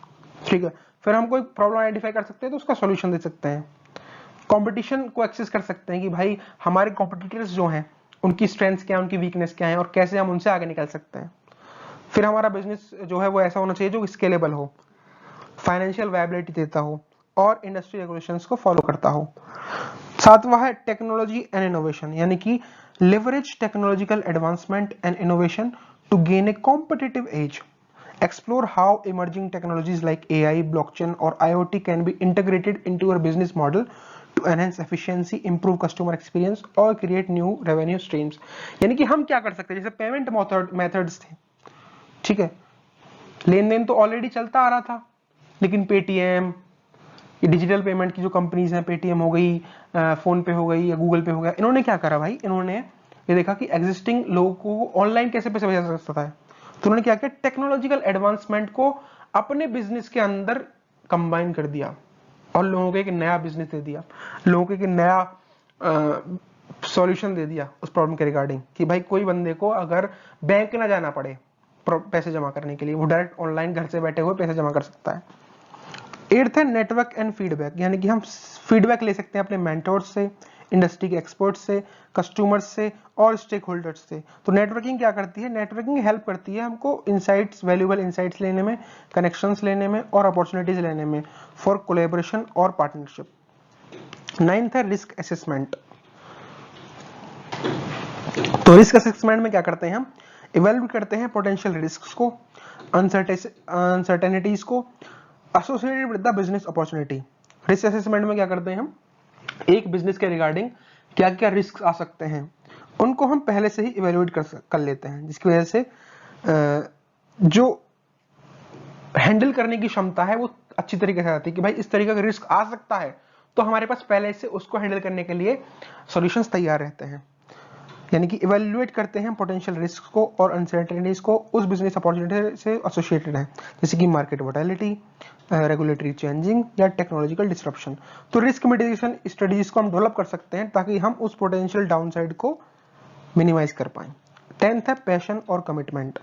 ठीक है। फिर हम कोई प्रॉब्लम आइडेंटिफाई कर सकते हैं तो उसका सॉल्यूशन दे सकते हैं। कंपटीशन को एक्सेस कर सकते हैं कि भाई हमारे कॉम्पिटिटर्स जो हैं उनकी स्ट्रेंथ्स क्या है, उनकी वीकनेस क्या है और कैसे हम उनसे आगे निकल सकते हैं। फिर हमारा बिजनेस जो है वो ऐसा होना चाहिए जो स्केलेबल हो, फाइनेंशियल वायबिलिटी देता हो और इंडस्ट्री रेगुलेशंस को फॉलो करता हो। सातवां है टेक्नोलॉजी एंड इनोवेशन, यानी कि leverage technological advancement and innovation to gain a competitive edge, explore how emerging technologies like AI, blockchain or IoT can be integrated into your business model to enhance efficiency, improve customer experience और create new revenue streams। यानी कि हम क्या कर सकते हैं, जैसे payment methods थे, ठीक है, लेन देन तो ऑलरेडी चलता आ रहा था, लेकिन पेटीएम, डिजिटल पेमेंट की जो कंपनीज हैं, पेटीएम हो गई, फोन पे हो गई या गूगल पे हो गया, इन्होंने क्या करा भाई, इन्होंने ये देखा कि एग्जिस्टिंग लोगों को ऑनलाइन कैसे पैसे भेजा जा सकता है, तो उन्होंने क्या किया, टेक्नोलॉजिकल एडवांसमेंट को अपने बिजनेस के अंदर कंबाइन कर दिया और लोगों को एक नया बिजनेस दे दिया, लोगों को एक नया सॉल्यूशन दे दिया उस प्रॉब्लम के रिगार्डिंग कि भाई कोई बंदे को अगर बैंक ना जाना पड़े पैसे जमा करने के लिए, वो डायरेक्ट ऑनलाइन घर से बैठे हुए पैसे जमा कर सकता है। एट्थ है नेटवर्क एंड फीडबैक, यानी कि हम फीडबैक ले सकते हैं अपने मेंटोर्स से, इंडस्ट्री के एक्सपर्ट्स से, कस्टमर्स से और स्टेक होल्डर्स से। तो नेटवर्किंग क्या करती है, नेटवर्किंग हेल्प करती है हमको इनसाइट्स, वैल्यूएबल इनसाइट्स लेने में, कनेक्शंस लेने में और अपॉर्चुनिटीज लेने में फॉर कोलैबोरेशन और पार्टनरशिप। नाइन्थ है रिस्क असेसमेंट। तो रिस्क असेसमेंट में क्या करते हैं हम, इवैल्यूएट करते हैं पोटेंशियल रिस्क को, अनसर्टेनिटीज को associated with the business opportunity. Risk assessment में क्या करते हैं हम, एक बिजनेस के रिगार्डिंग क्या क्या रिस्क आ सकते हैं उनको हम पहले से ही इवैल्यूएट कर लेते हैं, जिसकी वजह से जो हैंडल करने की क्षमता है वो अच्छी तरीके से आती है कि भाई इस तरीके का रिस्क आ सकता है, तो हमारे पास पहले से उसको हैंडल करने के लिए सॉल्यूशंस तैयार रहते हैं। यानी कि इवैल्यूएट करते हैं पोटेंशियल रिस्क को और अनसर्टेनिटीज को उस बिजनेस अपॉर्चुनिटी से एसोसिएटेड है, जैसे कि मार्केट वोलेटिलिटी, रेगुलेटरी चेंजिंग या टेक्नोलॉजिकल डिसरप्शन। तो रिस्क मिटिगेशन स्ट्रेटजीज को हम डेवलप कर सकते हैं ताकि हम उस पोटेंशियल डाउनसाइड को मिनिमाइज कर पाएं। 10th है पैशन और कमिटमेंट।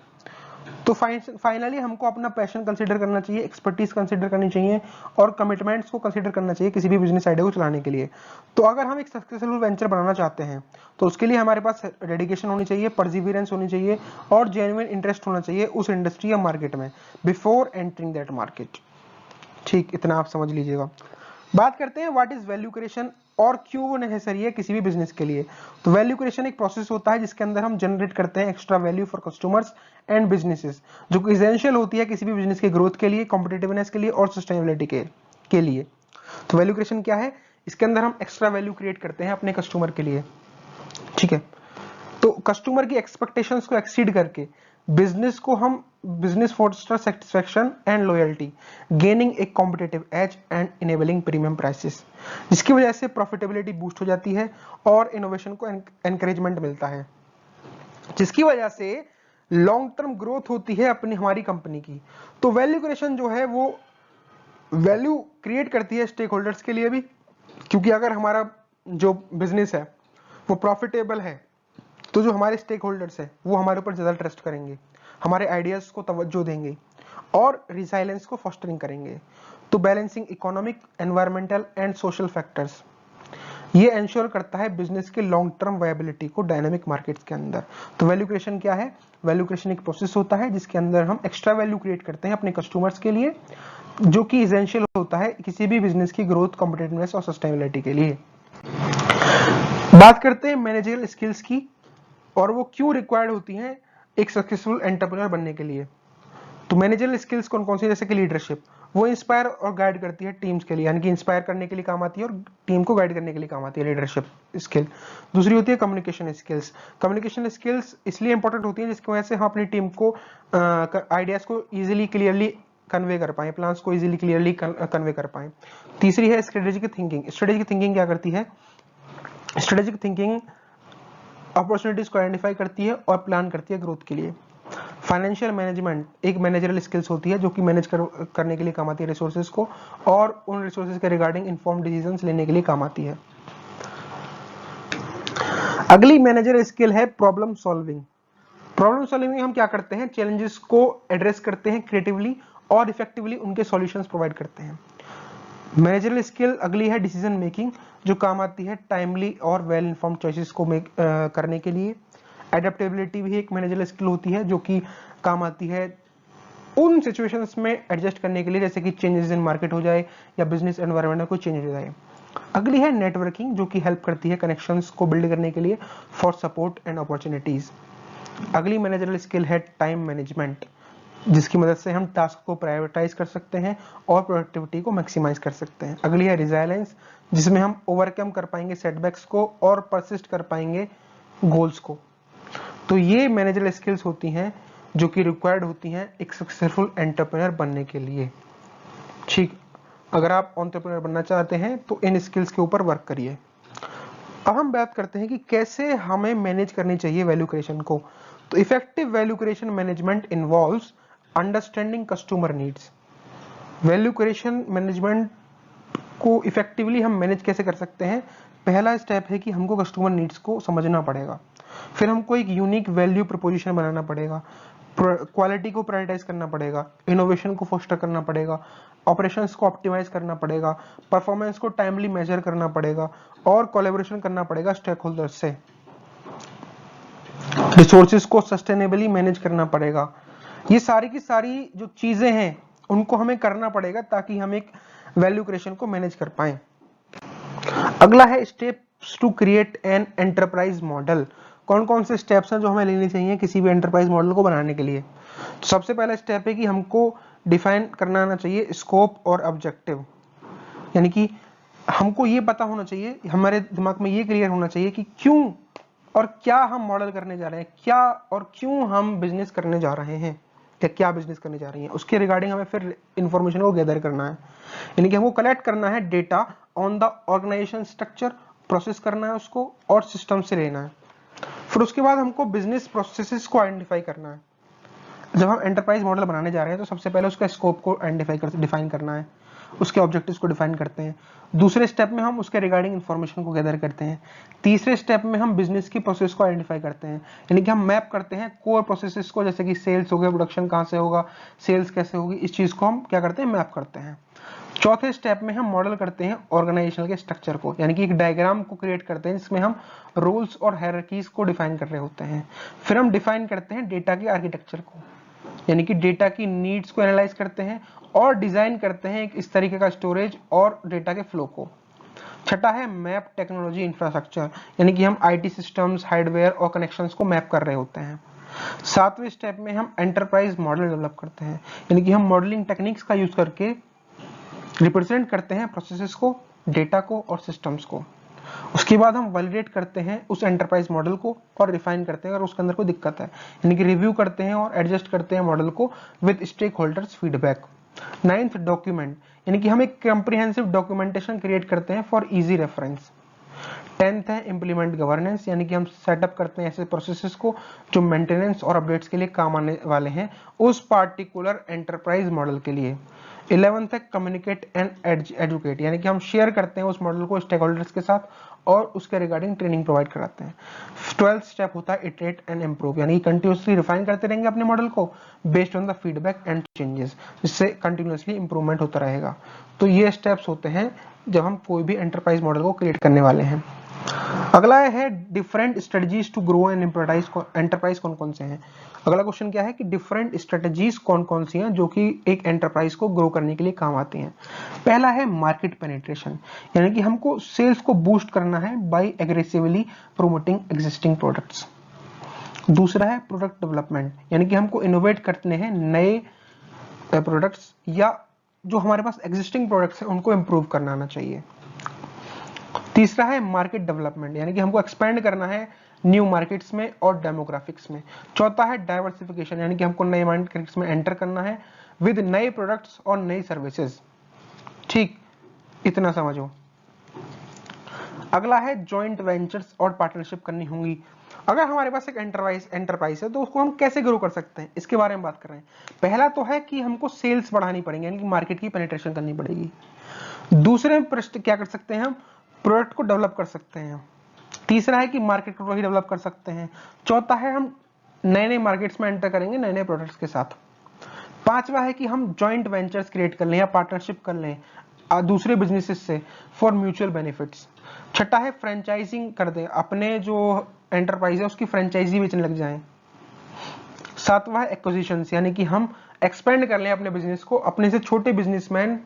तो फाइनली हमको अपना पैशन कंसीडर करना चाहिए, एक्सपर्टीज कंसीडर करनी चाहिए और कमिटमेंट्स को कंसीडर करना चाहिए किसी भी बिजनेस आइडिया को चलाने के लिए। तो अगर हम एक सक्सेसफुल वेंचर बनाना चाहते हैं तो उसके लिए हमारे पास डेडिकेशन होनी चाहिए, परसिवियरेंस होनी चाहिए और जेन्युइन इंटरेस्ट होना चाहिए उस इंडस्ट्री या मार्केट में बिफोर एंटरिंग दैट मार्केट। ठीक, इतना आप समझ लीजिएगा। बात करते हैं व्हाट इज वैल्यू क्रिएशन और क्यों वो नेसेसरी है किसी भी बिजनेस के लिए। तो वैल्यू क्रिएशन एक प्रोसेस होता है जिसके अंदर हम जनरेट करते हैं extra value for customers and businesses, जो कि एसेंशियल होती है किसी भी बिजनेस के ग्रोथ के लिए, कॉम्पिटिटिवनेस के लिए और सस्टेनेबिलिटी के लिए। तो वैल्यू क्रिएशन क्या है, इसके अंदर हम एक्स्ट्रा वैल्यू क्रिएट करते हैं अपने कस्टमर के लिए, ठीक है। तो कस्टमर की एक्सपेक्टेशंस को एक्सीड करके बिजनेस को हम business foster satisfaction and loyalty, gaining a competitive edge and enabling premium prices, जिसकी वजह से प्रॉफिटेबिलिटी बूस्ट हो जाती है और इनोवेशन को एनकरेजमेंट मिलता है, जिसकी वजह से लॉन्ग टर्म ग्रोथ होती है अपनी हमारी कंपनी की। तो वैल्यू क्रिएशन जो है वो वैल्यू क्रिएट करती है स्टेक होल्डर्स के लिए भी, क्योंकि अगर हमारा जो बिजनेस है वो प्रॉफिटेबल है तो जो हमारे स्टेक होल्डर्स है वो हमारे ऊपर ज्यादा ट्रस्ट करेंगे, हमारे आइडियाज को तवज्जो देंगे और रिसाइलेंस को फॉस्टरिंग करेंगे। तो balancing economic, environmental and social factors, ये एंश्योर करता है बिजनेस के लॉन्ग टर्म वायबिलिटी को डायनामिक मार्केट्स के अंदर। तो वैल्यू क्रिएशन क्या है? वैल्यू क्रिएशन एक प्रोसेस होता है जिसके अंदर हम एक्स्ट्रा वैल्यू क्रिएट करते हैं अपने कस्टमर्स के लिए, जो कि एसेंशियल होता है किसी भी बिजनेस की ग्रोथ, कॉम्पिटिटिवनेस और सस्टेनेबिलिटी के लिए। बात करते हैं मैनेजरियल स्किल्स की, और वो क्यों रिक्वायर्ड होती हैं एक सक्सेसफुल एंटरप्रेन्योर बनने के लिए। तो मैनेजरियल स्किल्स कौन कौन सी? जैसे कि लीडरशिप, वो इंस्पायर और गाइड करती है टीम्स के लिए, यानी कि इंस्पायर करने के लिए काम आती है और टीम को गाइड करने के लिए काम आती है लीडरशिप स्किल। दूसरी होती है कम्युनिकेशन स्किल्स। कम्युनिकेशन स्किल्स इसलिए इंपॉर्टेंट होती है जिसकी वजह से हम अपनी टीम को आइडियाज को इजीली क्लियरली कन्वे कर पाए, प्लान्स को इजीली क्लियरली कन्वे कर पाए। तीसरी है स्ट्रेटेजिक थिंकिंग। स्ट्रेटेजिक थिंकिंग क्या करती है? स्ट्रेटेजिक थिंकिंग अपॉर्चुनिटीज को आइडेंटिफाई करती है और प्लान करती है ग्रोथ के लिए। फाइनेंशियल मैनेजमेंट एक मैनेजरल स्किल्स होती है जो कि मैनेज करने के लिए काम आती है रिसोर्सेज को, और उन रिसोर्सेज के रिगार्डिंग इन्फॉर्म्ड डिसीजंस लेने के लिए काम आती है। अगली मैनेजर स्किल है प्रॉब्लम सॉल्विंग। प्रॉब्लम सॉल्विंग में हम क्या करते हैं? चैलेंजेस को एड्रेस करते हैं क्रिएटिवली और इफेक्टिवली उनके सॉल्यूशंस प्रोवाइड करते हैं। मैनेजरल स्किल अगली है डिसीजन मेकिंग, जो काम आती है टाइमली और वेल इन्फॉर्म्ड चॉइसेस को करने के लिए। एडेप्टेबिलिटी भी एक मैनेजरल स्किल होती है जो कि काम आती है उन सिचुएशंस में एडजस्ट करने के लिए, जैसे कि चेंजेस इन मार्केट हो जाए या बिजनेस एनवायरनमेंट में कोई चेंज हो जाए। अगली है नेटवर्किंग, जो कि हेल्प करती है कनेक्शंस को बिल्ड करने के लिए फॉर सपोर्ट एंड अपॉर्चुनिटीज। अगली मैनेजरल स्किल है टाइम मैनेजमेंट, जिसकी मदद से हम टास्क को प्रायोरिटाइज कर सकते हैं और प्रोडक्टिविटी को मैक्सिमाइज कर सकते हैं। अगली है रिजाइलेंस, जिसमें हम ओवरकम कर पाएंगे सेटबैक्स को और परसिस्ट कर पाएंगे गोल्स को। तो ये मैनेजरल स्किल्स होती हैं जो कि रिक्वायर्ड होती हैं एक सक्सेसफुल एंटरप्रेन्योर बनने के लिए। ठीक, अगर आप एंटरप्रेन्योर बनना चाहते हैं तो इन स्किल्स के ऊपर वर्क करिए। अब हम बात करते हैं कि कैसे हमें मैनेज करनी चाहिए वैल्यू क्रिएशन को। तो effective value creation management involves understanding customer needs. Value creation management को इफेक्टिवली हम मैनेज कैसे कर सकते हैं? पहला स्टेप है कि हमको कस्टमर नीड्स को समझना पड़ेगा, फिर हमको एक यूनिक वैल्यू प्रोपोजिशन बनाना पड़ेगा, क्वालिटी को प्रायोरिटाइज करना पड़ेगा, इनोवेशन को फोस्टर करना पड़ेगा, ऑपरेशंस को ऑप्टिमाइज करना पड़ेगा, परफॉर्मेंस को टाइमली मेजर करना पड़ेगा और कोलैबोरेशन करना पड़ेगा स्टेक होल्डर्स से, रिसोर्सेज को सस्टेनेबली मैनेज करना पड़ेगा। ये सारी की सारी जो चीजें हैं उनको हमें करना पड़ेगा ताकि हम एक वैल्यू क्रिएशन को मैनेज कर पाए। अगला है steps to create an enterprise model. कौन कौन से स्टेप्स हैं जो हमें लेने चाहिए किसी भी एंटरप्राइज मॉडल को बनाने के लिए? तो सबसे पहला स्टेप है कि हमको डिफाइन करना आना चाहिए स्कोप और ऑब्जेक्टिव, यानी कि हमको ये पता होना चाहिए, हमारे दिमाग में ये क्लियर होना चाहिए कि क्यों और क्या हम मॉडल करने जा रहे हैं, क्या और क्यों हम बिजनेस करने जा रहे हैं, या क्या बिजनेस करने जा रही है, उसके रिगार्डिंग हमें फिर इंफॉर्मेशन को गैदर करना है। यानी कि हमको कलेक्ट करना है data on the organisation structure, process करना है उसको और सिस्टम से लेना है। फिर उसके बाद हमको बिजनेस प्रोसेसेस को आइडेंटिफाई करना है। जब हम एंटरप्राइज मॉडल बनाने जा रहे हैं तो सबसे पहले उसका स्कोप को डिफाइन करना है, उसके ऑब्जेक्टिव्स को डिफाइन करते हैं। दूसरे स्टेप में हम उसके रिगार्डिंग इंफॉर्मेशन को गैदर करते हैं। तीसरे स्टेप में हम बिजनेस की प्रोसेस को आइडेंटिफाई करते हैं, यानी कि हम मैप करते हैं कोर प्रोसेसेस को, जैसे कि सेल्स हो गया, प्रोडक्शन कहाँ से होगा, सेल्स कैसे होगी, इस चीज को हम क्या करते हैं? मैप करते हैं। चौथे स्टेप में हम मॉडल करते हैं ऑर्गेनाइजेशन के स्ट्रक्चर को, यानी कि एक डायग्राम को क्रिएट करते हैं जिसमें हम रोल्स और हायरार्कीज को डिफाइन कर रहे होते हैं। फिर हम डिफाइन करते हैं डेटा की आर्किटेक्चर को, यानी कि डेटा की नीड्स को एनालाइज करते हैं और डिजाइन करते हैं एक इस तरीके का स्टोरेज और डेटा के फ्लो को। छठा है मैप टेक्नोलॉजी इंफ्रास्ट्रक्चर, यानी कि हम आईटी सिस्टम्स, हार्डवेयर और कनेक्शंस को मैप कर रहे होते हैं। सातवें स्टेप में हम एंटरप्राइज मॉडल डेवलप करते हैं, यानी कि हम मॉडलिंग टेक्निक्स का यूज करके रिप्रेजेंट करते हैं प्रोसेसेस को, डेटा को और सिस्टम्स को। उसके बाद हम वैलिडेट करते हैं उस एंटरप्राइज मॉडल को और रिफाइन करते हैं अगर उसके अंदर कोई दिक्कत है, यानी कि रिव्यू करते हैं और एडजस्ट करते हैं मॉडल को with stakeholders feedback. Ninth document, यानी कि हम एक कॉम्प्रिहेंसिव डॉक्यूमेंटेशन क्रिएट करते हैं फॉर इजी रेफरेंस। 10th है इम्प्लीमेंट गवर्नेंस, यानी कि हम सेटअप करते हैं ऐसे प्रोसेसेस को जो मेंटेनेंस और अपडेट्स के लिए काम आने वाले हैं उस पार्टिकुलर एंटरप्राइज मॉडल के लिए। 11th है कम्युनिकेट एंड एजुकेट, यानी कि हम शेयर करते हैं उस मॉडल को स्टेक होल्डर्स के साथ और उसके रिगार्डिंग ट्रेनिंग प्रोवाइड कराते हैं। 12th स्टेप होता है इटरेट एंड इम्प्रूव, यानी कि कंटिन्यूसली रिफाइन करते रहेंगे अपने मॉडल को based on the feedback and changes, जिससे कंटिन्यूसली इंप्रूवमेंट होता रहेगा। तो ये स्टेप्स होते हैं जब हम कोई भी एंटरप्राइज मॉडल को क्रिएट करने वाले हैं। अगला है different strategies to grow and enterprise कौन कौन से हैं। अगला क्वेश्चन क्या है कि डिफरेंट स्ट्रेटजीज कौन कौन सी हैं जो कि एक एंटरप्राइज को ग्रो करने के लिए काम आती हैं। पहला है मार्केट पेनिट्रेशन, यानी कि हमको सेल्स को बूस्ट करना है by aggressively promoting existing products. दूसरा है प्रोडक्ट डेवलपमेंट, यानी कि हमको इनोवेट करने हैं नए प्रोडक्ट्स या जो हमारे पास एग्जिस्टिंग प्रोडक्ट्स हैं उनको इंप्रूव करना आना चाहिए। तीसरा है मार्केट डेवलपमेंट, यानी कि हमको एक्सपेंड करना है न्यू मार्केट्स में और डेमोग्राफिक्स में। चौथा है डाइवर्सिफिकेशन, यानी कि हमको नए मार्केट्स में एंटर करना है विद नए प्रोडक्ट्स और नई सर्विसेज। ठीक, इतना समझो। अगला है जॉइंट वेंचर्स और पार्टनरशिप करनी होंगी। अगर हमारे पास एक एंटरप्राइज है तो उसको हम कैसे ग्रो कर सकते हैं, इसके बारे में बात कर रहे हैं। पहला तो है कि हमको सेल्स बढ़ानी पड़ेगी, यानी कि मार्केट की पेनिट्रेशन करनी पड़ेगी। दूसरे प्रश्न क्या कर सकते हैं हम, प्रोडक्ट को डेवलप कर सकते हैं। तीसरा है कि मार्केट को ही डेवलप कर सकते हैं। चौथा है हम नए नए मार्केट्स में एंटर करेंगे नए नए प्रोडक्ट्स के साथ। पांचवा है कि हम जॉइंट वेंचर्स क्रिएट कर लें या पार्टनरशिप कर लें दूसरे बिजनेसेस से फॉर म्यूचुअल बेनिफिट्स। छठा है फ्रेंचाइजिंग कर दें, अपने जो एंटरप्राइज है उसकी फ्रेंचाइजी बेचने लग जाएं। सातवां है एक्विजिशंस, यानी कि हम एक्सपेंड कर लें अपने बिजनेस को अपने से छोटे बिजनेसमैन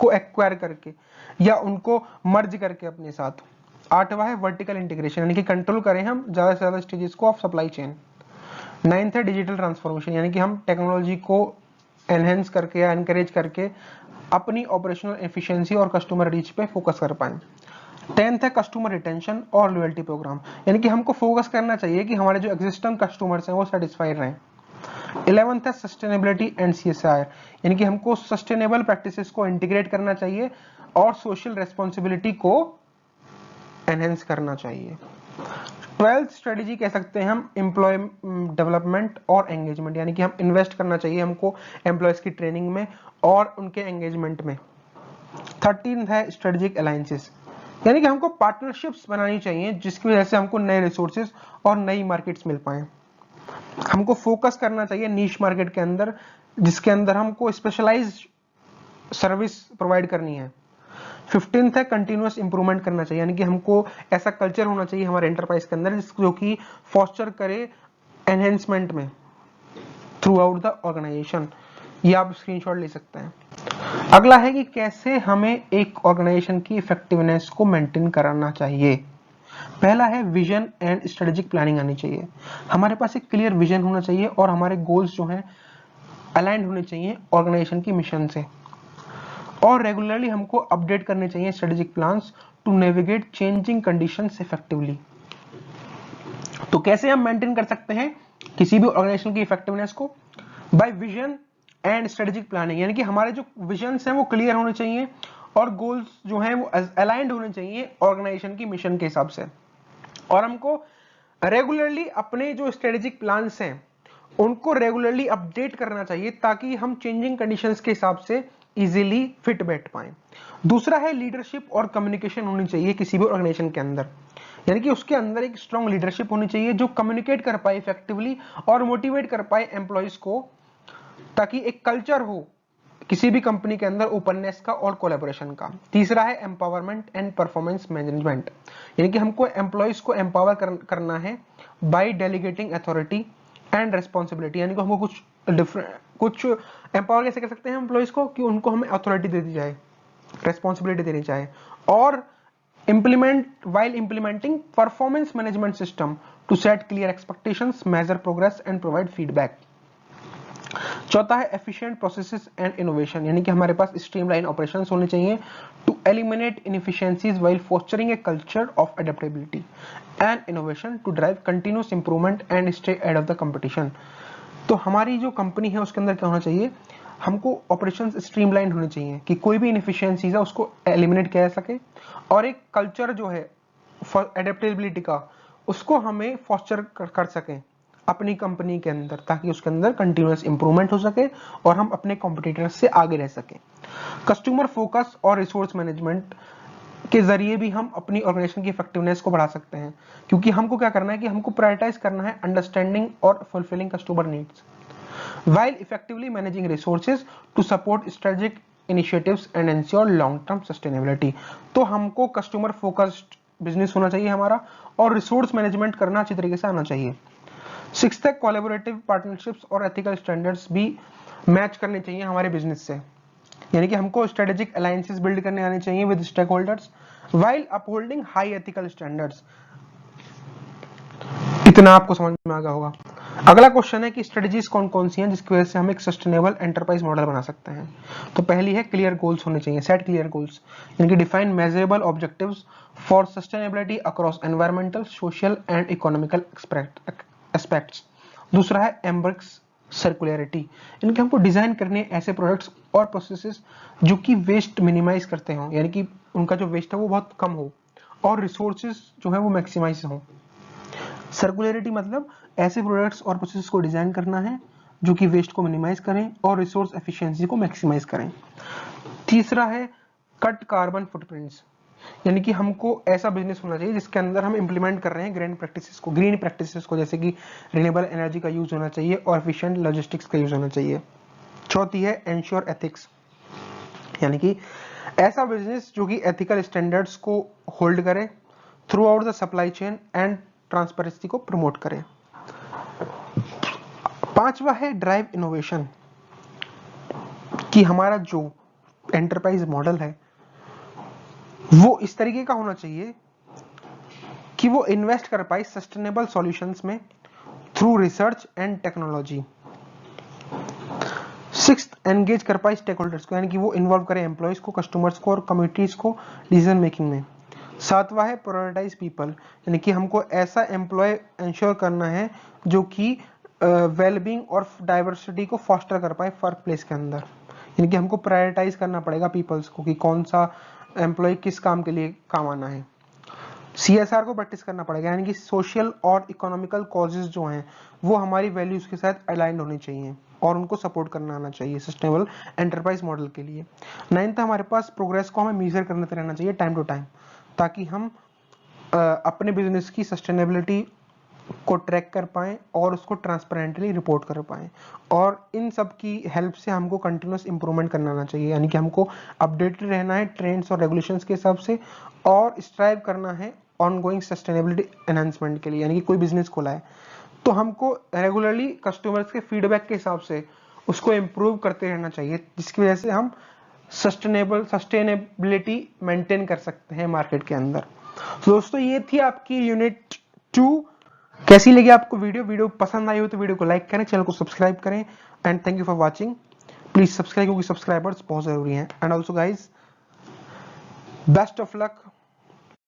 को एक्वायर करके या उनको मर्ज करके अपने साथ। आठवां है वर्टिकल इंटीग्रेशन, यानी कि कंट्रोल करें हम ज्यादा से ज्यादा स्टेजेस को ऑफ सप्लाई चेन। नाइन्थ है डिजिटल ट्रांसफॉर्मेशन, यानी कि हम टेक्नोलॉजी को एनहेंस करके या एनकरेज करके अपनी ऑपरेशनल एफिशिएंसी और कस्टमर रीच पे फोकस कर पाएं। 10th है कस्टमर रिटेंशन और लॉयल्टी प्रोग्राम, यानी कि हमको फोकस करना चाहिए कि हमारे जो एग्जिस्टिंग कस्टमर्स हैं वो सेटिस्फाइड रहें। 11th है सस्टेनेबिलिटी एंड CSR, यानी कि हमको सस्टेनेबल प्रैक्टिसेस को इंटीग्रेट करना चाहिए और सोशल रेस्पॉन्सिबिलिटी को एनहेंस करना चाहिए। 12th स्ट्रेटेजी कह सकते हैं हम एम्प्लॉय डेवलपमेंट और एंगेजमेंट, यानी कि हम इन्वेस्ट करना चाहिए हमको एम्प्लॉयज की ट्रेनिंग में और उनके एंगेजमेंट में। 13th है स्ट्रेटेजिक अलायंसेस, यानी कि हमको पार्टनरशिप्स बनानी चाहिए जिसकी वजह से हमको नए रिसोर्सेज और नई मार्केट्स मिल पाए। हमको फोकस करना चाहिए नीश मार्केट के अंदर जिसके अंदर हमको स्पेशलाइज्ड सर्विस प्रोवाइड करनी है। 15th है कंटिन्यूअस इंप्रूवमेंट करना चाहिए, यानी कि हमको ऐसा कल्चर होना चाहिए हमारे एंटरप्राइज के अंदर जो कि फॉस्टर करे एनहेंसमेंट में थ्रू आउट द ऑर्गेनाइजेशन। ये आप स्क्रीनशॉट ले सकते हैं। अगला है कि कैसे हमें एक ऑर्गेनाइजेशन की इफेक्टिवनेस को मेंटेन करना चाहिए। पहला है विजन एंड स्ट्रेटेजिक प्लानिंग आनी चाहिए, हमारे पास एक क्लियर विजन होना चाहिए और हमारे गोल्स जो हैं अलाइंड होने चाहिए ऑर्गेनाइजेशन की मिशन से, और रेगुलरली हमको अपडेट करने चाहिए strategic plans to navigate changing conditions effectively. तो कैसे हम मेंटेन कर सकते हैं किसी भी ऑर्गेनाइजेशन की इफेक्टिवनेस को, by vision and strategic planning, यानी कि हमारे जो विजन्स हैं वो क्लियर होने चाहिए और गोल्स जो हैं वो अलाइंड होने चाहिए ऑर्गेनाइजेशन की मिशन के हिसाब से, और हमको रेगुलरली अपने जो स्ट्रेटेजिक प्लान्स हैं उनको रेगुलरली अपडेट करना चाहिए ताकि हम चेंजिंग कंडीशंस के हिसाब से इजीली फिट बैठ पाए। दूसरा है लीडरशिप और कम्युनिकेशन होनी चाहिए किसी भी ऑर्गेनाइजेशन के अंदर, यानी कि उसके अंदर एक स्ट्रॉन्ग लीडरशिप होनी चाहिए जो कम्युनिकेट कर पाए इफेक्टिवली और मोटिवेट कर पाए एम्प्लॉयज को, ताकि एक कल्चर हो किसी भी कंपनी के अंदर ओपननेस का और कोलैबोरेशन का। तीसरा है एम्पावरमेंट एंड परफॉर्मेंस मैनेजमेंट, यानी कि हमको एम्प्लॉयज को एम्पावर करना है by delegating authority and responsibility, यानी कि हमको कुछ एम्पावर कैसे कर सकते हैं एम्प्लॉयज को कि उनको हमें अथॉरिटी दे दी जाए, रेस्पॉन्सिबिलिटी देनी चाहिए, और while implementing performance management system to set clear expectations, measure progress and provide feedback। चौथा है efficient processes and innovation, यानी कि हमारे पास streamline operations होने चाहिए to eliminate inefficiencies while fostering a culture of adaptability and innovation to drive continuous improvement and stay ahead of the competition। तो हमारी जो कंपनी है उसके अंदर क्या होना चाहिए, हमको ऑपरेशंस स्ट्रीमलाइन होने चाहिए कि कोई भी इनएफिशिएंसीज है उसको एलिमिनेट किया जा सके, और एक कल्चर जो है एडेप्टेबिलिटी का उसको हमें फॉस्टर कर सकें अपनी कंपनी के अंदर, ताकि उसके अंदर कंटिन्यूअस इंप्रूवमेंट हो सके और हम अपने कॉम्पिटिटर्स से आगे रह सकें। कस्टमर फोकस और रिसोर्स मैनेजमेंट के जरिए भी हम अपनी ऑर्गेनाइजेशन की इफेक्टिवनेस को बढ़ा सकते हैं, क्योंकि हमको क्या करना है कि हमको प्रायोरिटाइज करना है अंडरस्टैंडिंग और fulfilling customer needs while effectively managing resources to support strategic initiatives and ensure long term sustainability। तो हमको कस्टमर फोकस्ड बिजनेस होना चाहिए हमारा, और रिसोर्स मैनेजमेंट करना अच्छी तरीके से आना चाहिए। सिक्स्थ है कोलैबोरेटिव पार्टनरशिप्स और एथिकल स्टैंडर्ड्स भी मैच करने चाहिए हमारे बिजनेस से, यानी कि हमको स्ट्रेटेजिक अलायंसेस बिल्ड करने आने चाहिए with stakeholders while upholding high ethical standards. इतना आपको समझ में आ गया होगा। अगला क्वेश्चन है कि स्ट्रेटजीज कौन कौन सी हैं जिसकी वजह से हम एक सस्टेनेबल एंटरप्राइज मॉडल बना सकते हैं। तो पहली है क्लियर गोल्स होने चाहिए, सेट क्लियर गोल्स, यानी कि define measurable objectives for sustainability across environmental, social and economical aspects. दूसरा है एम्ब्रेस सर्कुलरिटी, इनके हमको डिजाइन करने ऐसे प्रोडक्ट्स और प्रोसेसेस जो कि वेस्ट मिनिमाइज करते हो, यानी कि उनका जो वेस्ट है वो बहुत कम हो और रिसोर्सेज जो है वो मैक्सिमाइज हो। सर्कुलरिटी मतलब ऐसे प्रोडक्ट्स और प्रोसेस को डिजाइन करना है जो कि वेस्ट को मिनिमाइज करें और रिसोर्स एफिशिएंसी को मैक्सिमाइज करें। तीसरा है कट कार्बन फुटप्रिंट्स, यानी कि हमको ऐसा बिजनेस होना चाहिए जिसके अंदर हम इंप्लीमेंट कर रहे हैं ग्रीन प्रैक्टिसेस को, जैसे कि रिन्यूएबल एनर्जी का यूज होना चाहिए और एफिशिएंट लॉजिस्टिक्स का यूज होना चाहिए। चौथी है एंश्योर एथिक्स, यानी कि ऐसा बिजनेस जो कि एथिकल स्टैंडर्ड्स को होल्ड करे through out the supply chain and transparency को प्रमोट करें। पांचवा है ड्राइव इनोवेशन, कि हमारा जो एंटरप्राइज मॉडल है वो इस तरीके का होना चाहिए कि वो इन्वेस्ट कर पाए सस्टेनेबल सॉल्यूशंस में through research and technology. Sixth, engage कर पाए स्टेक होल्डर्स को, यानी कि वो इन्वॉल्व करें एम्प्लॉयज को, कस्टमर्स को और कम्युनिटीज को डिसीजन मेकिंग में। सातवां है प्रायोरिटाइज पीपल, यानी कि हमको ऐसा एम्प्लॉय इंश्योर करना है जो कि वेलबींग और डाइवर्सिटी को फॉस्टर कर पाए वर्क प्लेस के अंदर, यानी कि हमको प्रायोरिटाइज करना पड़ेगा पीपल्स को कि कौन सा एम्प्लॉय किस काम के लिए काम आना है। CSR को प्रैक्टिस करना पड़ेगा, यानी कि सोशल और इकोनॉमिकल कॉजेज जो हैं वो हमारी वैल्यूज के साथ अलाइंड होनी चाहिए और उनको सपोर्ट करना आना चाहिए सस्टेनेबल एंटरप्राइज मॉडल के लिए। नाइन्थ, हमारे पास प्रोग्रेस को हमें मेजर करते रहना चाहिए टाइम टू टाइम, ताकि हम अपने बिजनेस की सस्टेनेबिलिटी को ट्रैक कर पाएं और उसको ट्रांसपेरेंटली रिपोर्ट कर पाएं। और इन सब की हेल्प से हमको कंटिन्यूअस इंप्रूवमेंट करना आना चाहिए, यानी कि हमको अपडेटेड रहना है ट्रेंड्स और रेगुलेशंस के हिसाब से और स्ट्राइव करना है ऑनगोइंग सस्टेनेबिलिटी एनहांसमेंट के लिए। यानी कि कोई बिजनेस खोला है तो हमको रेगुलरली कस्टमर्स के फीडबैक के हिसाब से उसको इम्प्रूव करते रहना चाहिए, जिसकी वजह से हम सस्टेनेबिलिटी मेंटेन कर सकते हैं मार्केट के अंदर। तो दोस्तों ये थी आपकी यूनिट 2। कैसी लगी आपको वीडियो पसंद आई हो तो वीडियो को लाइक करें, चैनल को सब्सक्राइब करें and thank you for watching. Please subscribe, क्योंकि सब्सक्राइबर्स बहुत जरूरी हैं। And also guys best of luck